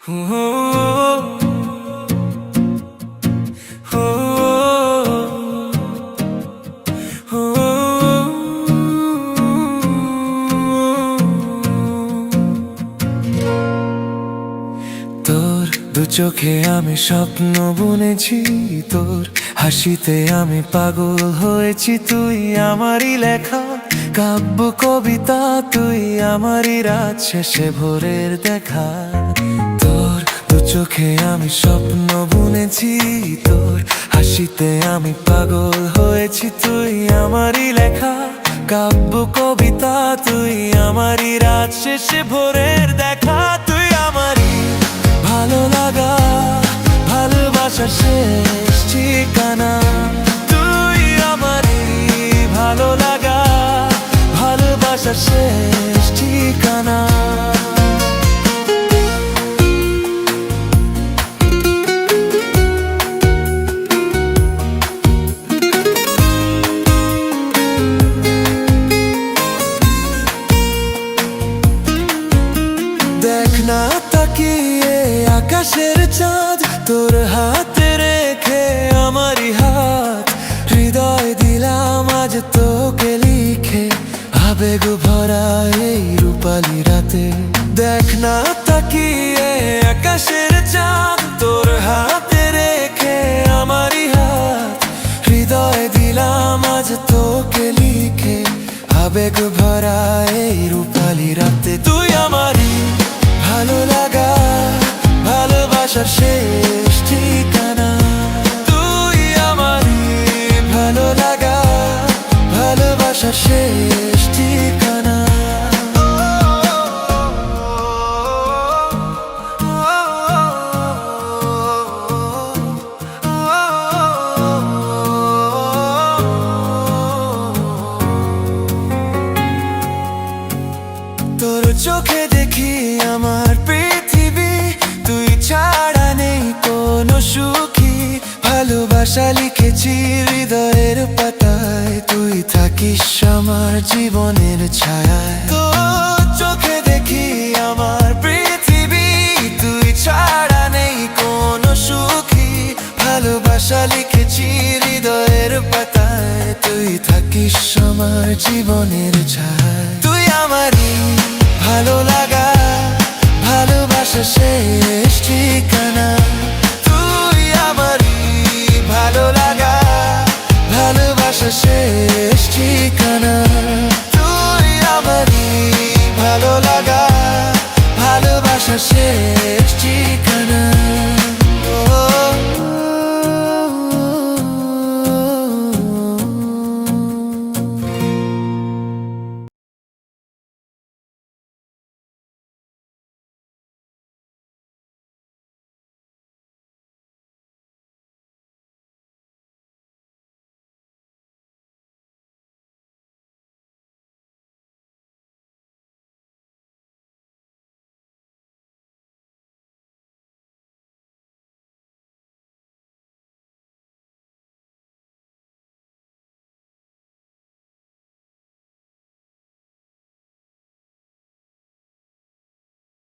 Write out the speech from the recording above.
তোর দু চোখে আমি স্বপ্ন বুনেছি, তোর হাসিতে আমি পাগল হয়েছি। তুই আমারই লেখা কাব্য কবিতা, তুই আমারই রাত শেষে ভোরের দেখা। তোর দু চোখে আমি স্বপ্ন বুনেছি, তোর হাসিতে আমি পাগল হয়েছি। তুই আমারই লেখা কাব্য কবিতা, তুই আমারই রাত শেষে ভোরের দেখা। তুই আমারই ভালো লাগা, ভালোবাসার শেষ ঠিকানা। তুই আমারই ভালো লাগা, ভালোবাসার শেষ ঠিকানা। দেখ না তাকিয়ে আকাশের চাঁদ, তোর হাতে রেখে আমারই হাত। হৃদয় দিলাম আজ তোকে লিখে, আবেগ ভরা এই রূপালী রাতে। দেখ না তাকিয়ে আকাশের চাঁদ, তোর হাতে রেখে আমারই হাত। হৃদয় দিলাম আজ তোকে লিখে, আবেগ ভরা এই রূপালী রাতে। তুই আমারই ভালো লাগা, ভালোবাসার শেষ ঠিকানা। তুই আমারই ভালো লাগা, ভালোবাসার শেষ ঠিকানা। তোর চোখে দেখি আমার পৃথিবী, তুই ছাড়া নেই কোনো সুখী। ভালোবাসা লিখেছি হৃদয়ের পাতায়, তুই থাকিস আমার জীবনের ছায়ায়। তোর চোখে দেখি আমার পৃথিবী, তুই ছাড়া নেই কোনো সুখী। ভালোবাসা লিখেছি হৃদয়ের পাতায়, তুই থাকিস আমার জীবনের ছায়ায়। তুই আমারই ভালো লাগা, ভালোবাসা শেষ ঠিকানা। তুই আমারই ভালো লাগা, ভালোবাসা শেষ ঠিকানা। তুই আমারই ভালো লাগা, ভালোবাসা শেষ